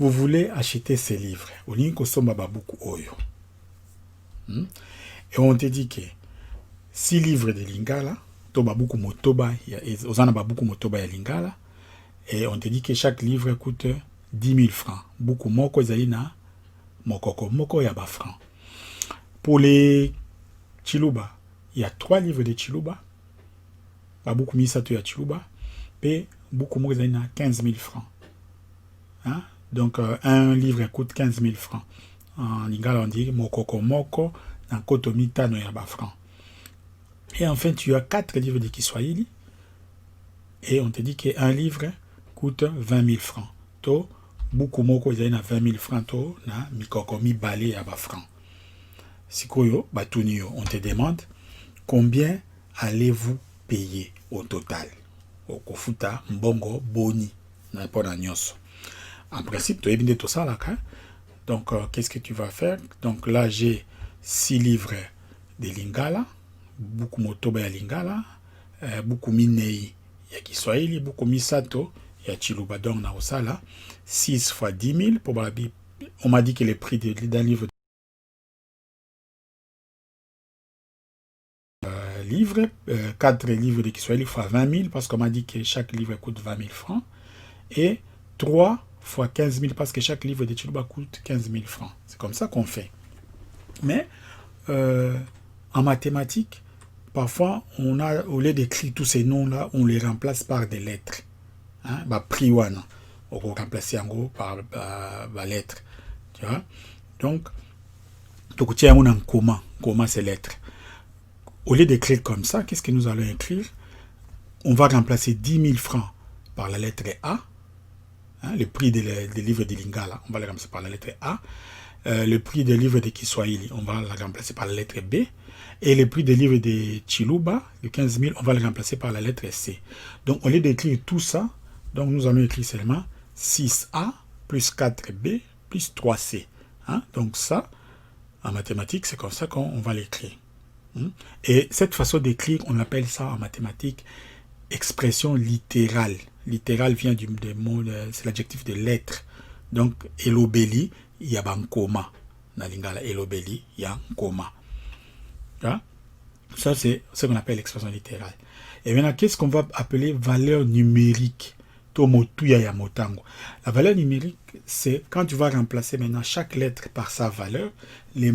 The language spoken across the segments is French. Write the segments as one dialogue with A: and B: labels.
A: vous voulez acheter ces livres. Au lieu que somba babuku oyo. Et on te dit que 6 livres de Lingala, to babuku motoba, ozana babuku motoba ya Lingala, et on te dit que chaque livre coûte 10 000 francs. Buku moko ezali na mokoko moko ya ba francs. Pour les Chiluba, il y a 3 livres de Chiluba. Babuku misato ya Chiluba. Et buku moko ezali na 15 000 francs. Hein? Donc, un livre coûte 15 000 francs. En Lingala, on dit mokoko moko na koto mitano ya ba francs. Et enfin, tu as 4 livres de Kiswahili. Et on te dit qu'un livre coûte 20 000 francs. To, buku moko ezali na 20 000 francs. To, na mikoko mibale ya ba francs. Sikoyo, batuniyo, on te demande combien allez-vous payer au total? Au kofuta, mbongo, boni, na pona nyonso. En principe, tu as bien tout ça là. Donc, qu'est-ce que tu vas faire? Donc là, j'ai 6 livres de Lingala, beaucoup motoba ya Lingala, beaucoup minei ya Kiswahili, beaucoup misato ya Chiluba. Donc, na osala 6 fois 10 000 pour la Bible. On m'a dit que le prix d'un livre 4 livres de Kiswahili fois 20 000 parce qu'on m'a dit que chaque livre coûte 20 000 francs et 3 fois 15 000 parce que chaque livre de Chiluba coûte 15 000 francs. C'est comme ça qu'on fait. Mais en mathématiques, parfois, au lieu d'écrire tous ces noms-là, on les remplace par des lettres. Hein? Priwana, on va remplacer en gros par lettres. Tu vois? Donc, tu as un comment ces lettres. Au lieu d'écrire comme ça, qu'est-ce que nous allons écrire? On va remplacer 10 000 francs par la lettre A. Hein, le prix des livres de Lingala, on va le remplacer par la lettre A. Le prix des livres de Kiswahili, on va le remplacer par la lettre B. Et le prix des livres de Chiluba, de 15 000, on va le remplacer par la lettre C. Donc, au lieu d'écrire tout ça, donc nous allons écrire seulement 6A plus 4B plus 3C. Hein? Donc ça, en mathématiques, c'est comme ça qu'on va l'écrire. Et cette façon d'écrire, on appelle ça en mathématiques expression littérale. Littérale vient des mots, c'est l'adjectif de lettre. Donc, elobeli, il y a un coma. Dans Lingala, elobeli, il y a un coma. Ça, c'est ce qu'on appelle l'expression littérale. Et maintenant, qu'est-ce qu'on va appeler valeur numérique? La valeur numérique, c'est quand tu vas remplacer maintenant chaque lettre par sa valeur, les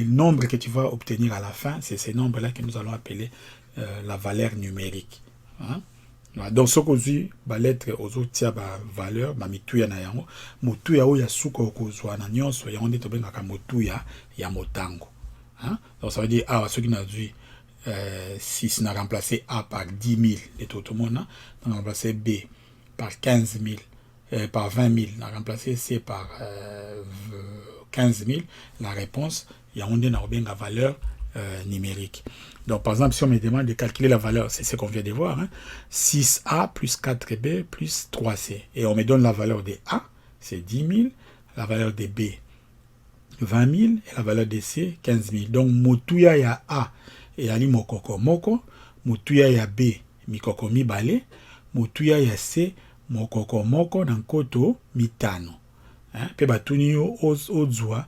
A: nombres que tu vas obtenir à la fin, c'est ces nombres-là que nous allons appeler la valeur numérique. Hein? Donc, ce qu'on dit, la lettre aux autres, il y a valeur, mituya na yango, mutuya ou ya suko okozwa na nyonso, ya onde tobenga ka mutuya ya motango. Hein? Donc, ça veut dire, ceux qui n'ont dit 6 n'a remplacé A par 10 000, et tout le monde, on a remplacé B par 15 000, par 20 000, on a remplacé C par 15 000, la réponse, il y a une valeur numérique. Donc, par exemple, si on me demande de calculer la valeur, c'est ce qu'on vient de voir, hein, 6A plus 4B plus 3C. Et on me donne la valeur de A, c'est 10 000, la valeur de B, 20 000, et la valeur de C, 15 000. Donc, mutuya ya A, et ali mokoko moko, mutuya ya B, mikoko mibale, mutuya ya C, mokoko moko, dans koto mitano. Pe batuni yo ozwa,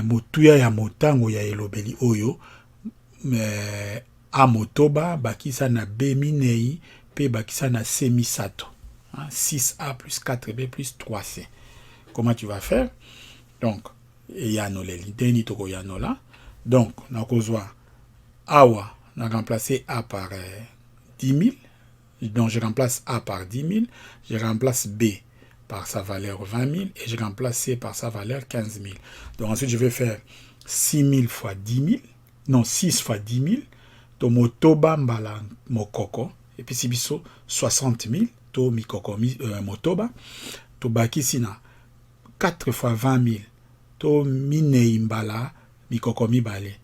A: mutuya ya motango ya elobeli oyo, A motoba, bakisa na B minei, pe bakisa na C misato. 6A plus 4B plus 3C. Comment tu vas faire? Donc, yano le lideni toko yano la. Donc, na kozwa Awa, on a remplacé A par 10 000. Donc, je remplace A par 10 000. Je remplace B par sa valeur 20 000. Et je remplace C par sa valeur 15 000. Donc, ensuite, je vais faire 6 000 fois 10 000. Non, 6 fois 10 000. To motoba mbala mokoko. Et puis, si biso 60 000. To mikoko motoba. To bakisina 4 fois 20 000. To minei mbala mikoko mibale.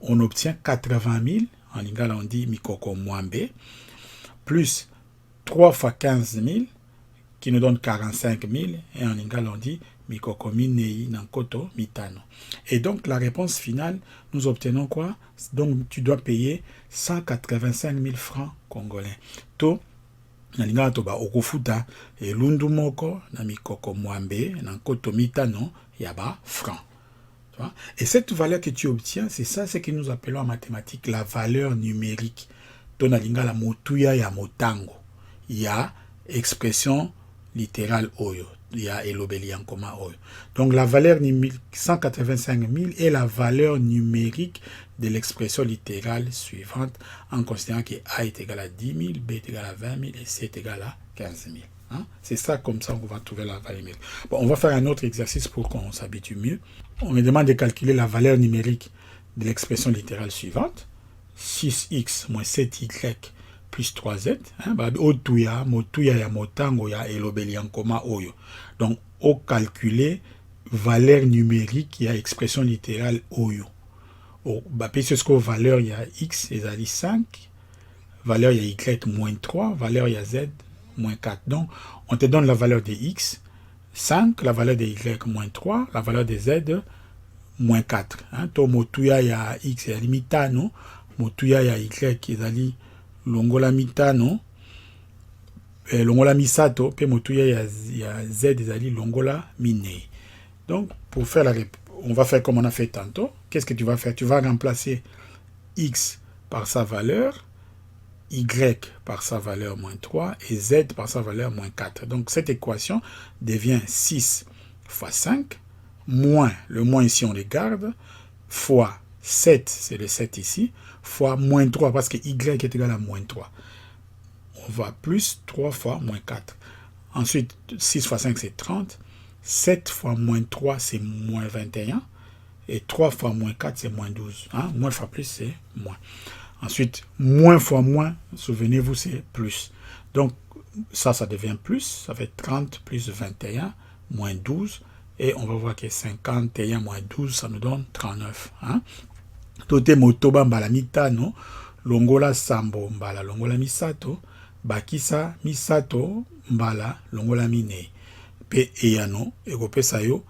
A: On obtient 80 000, en lingala on dit mikoko mwambe, plus 3 fois 15 000, qui nous donne 45 000, et en lingala on dit mikoko minei nankoto mitano. Et donc la réponse finale, nous obtenons quoi? Donc tu dois payer 185 000 francs congolais. To na lingala toba okofuta elundu moko na mikoko mwambe na nkoto mitano ya ba francs. Et cette valeur que tu obtiens, c'est ça ce que nous appelons en mathématiques la valeur numérique. Tona lingala motuya ya motango. Il y a expression littérale oyo. Il y a elobeli en commun oyo. Donc la valeur numérique 185 000 est la valeur numérique de l'expression littérale suivante en considérant que A est égal à 10 000, B est égal à 20 000 et C est égal à 15 000. Hein? C'est ça comme ça qu'on va trouver la valeur numérique. Bon, on va faire un autre exercice pour qu'on s'habitue mieux. On me demande de calculer la valeur numérique de l'expression littérale suivante. 6x moins 7y plus 3z. Hein? Otuya, motuya ya motango ya elobeli en commun oyo. Donc, au calculer valeur numérique, il y a expression littérale oyo. Puisque valeur il y a x égale 5, valeur il y a y moins 3, valeur il y a z moins 4. Donc, on te donne la valeur de x, 5, la valeur de y moins 3, la valeur de z moins 4. Hein? To motuya ya x ya mitano, motuya ya y ezali longola mitano, longola misato, pe motuya ya z ezali longola minei. Donc, pour faire la réponse, on va faire comme on a fait tantôt. Qu'est-ce que tu vas faire? Tu vas remplacer x par sa valeur, y par sa valeur moins 3 et z par sa valeur moins 4. Donc, cette équation devient 6 fois 5, moins, le moins ici on le garde, fois 7, c'est le 7 ici, fois moins 3, parce que y est égal à moins 3. On va plus 3 fois moins 4. Ensuite, 6 fois 5, c'est 30. 7 fois moins 3, c'est moins 21. Et 3 fois moins 4, c'est moins 12. Hein? Moins fois plus, c'est moins. Ensuite, moins fois moins, souvenez-vous, c'est plus. Donc, ça devient plus. Ça fait 30 plus 21, moins 12. Et on va voir que 51 moins 12, ça nous donne 39. Hein? Tote motoba mbala mitano, longola sambo mbala longola misato, bakisa misato mbala longola minei. Pe eyano, ekopesa yo,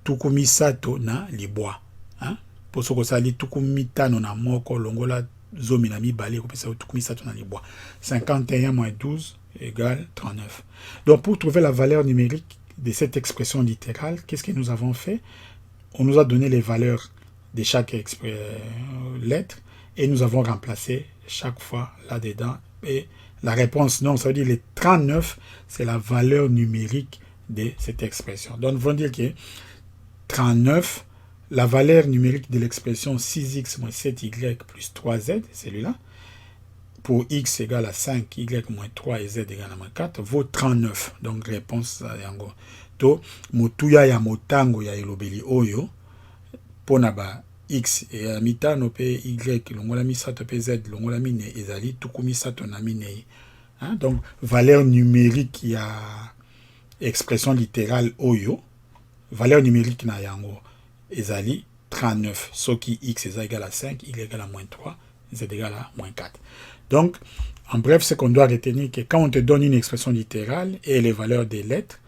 A: tuku misato na libwa. Hein? Poso kosali tuku mitano na moko longola zomi na mibale, ekopesa yo tuku misato na libwa. 51 moins 12 égale 39. Donc pour trouver la valeur numérique de cette expression littérale, qu'est-ce que nous avons fait? On nous a donné les valeurs de chaque lettre et nous avons remplacé chaque fois là-dedans. Et la réponse non, ça veut dire les 39, c'est la valeur numérique de cette expression. Donc, nous allons dire que 39, la valeur numérique de l'expression 6x moins 7y plus 3z, celui-là, pour x égale à 5, y moins 3 et z égale à moins 4, vaut 39. Donc, réponse, yango. To, motuya ya motango ya elobeli oyo, pona ba x et mitano pe y, longola misato pe z, longola mine, ezali, tuku misato na mine. Hein? Donc, valeur numérique ya expression littérale oyo, valeur numérique na yango, ezali 39. Soki x est égal à 5, y égale à moins 3, z égale à moins 4. Donc, en bref, c'est qu'on doit retenir que quand on te donne une expression littérale et les valeurs des lettres,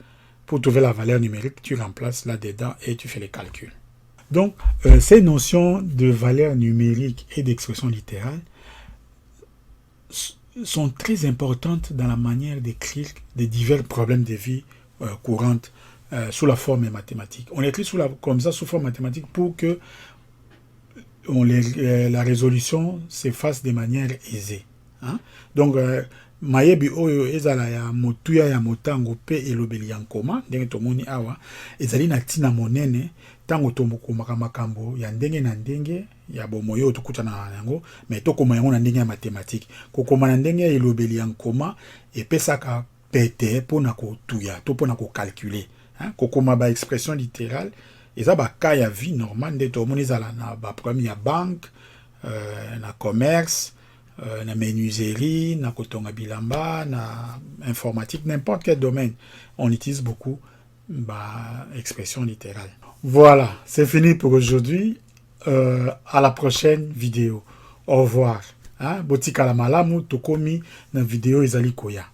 A: pour trouver la valeur numérique, tu remplaces là-dedans et tu fais les calculs. Donc, ces notions de valeur numérique et d'expression littérale sont très importantes dans la manière d'écrire des divers problèmes de vie courante sous la forme mathématique. On écrit comme ça sous forme mathématique pour que la résolution se fasse de manière aisée. Hein? Donc, mayebi oyo ezala ya motuya ya motango pe elobeli ya nkoma ndenge tomoni awa ezali na tina monene tango tomokomaka makambo ya ndenge na ndenge ya bomoyo tokutana na yango mais tokoma yango na ndenge ya mathématique kokoma na ndenge ya elobeli ya nkoma epesaka pete pona kotuya to pona ko calculer hein kokoma ba expression littérale eza ba cas ya vie normale nde tomoni ezala na ba problème ya banque na commerce na menuiserie, na kotonga bilamba, na informatique, n'importe quel domaine, on utilise beaucoup expression littérale. Voilà, c'est fini pour aujourd'hui. À la prochaine vidéo. Au revoir. Botika la malamu, tokomi na vidéo ezali koya.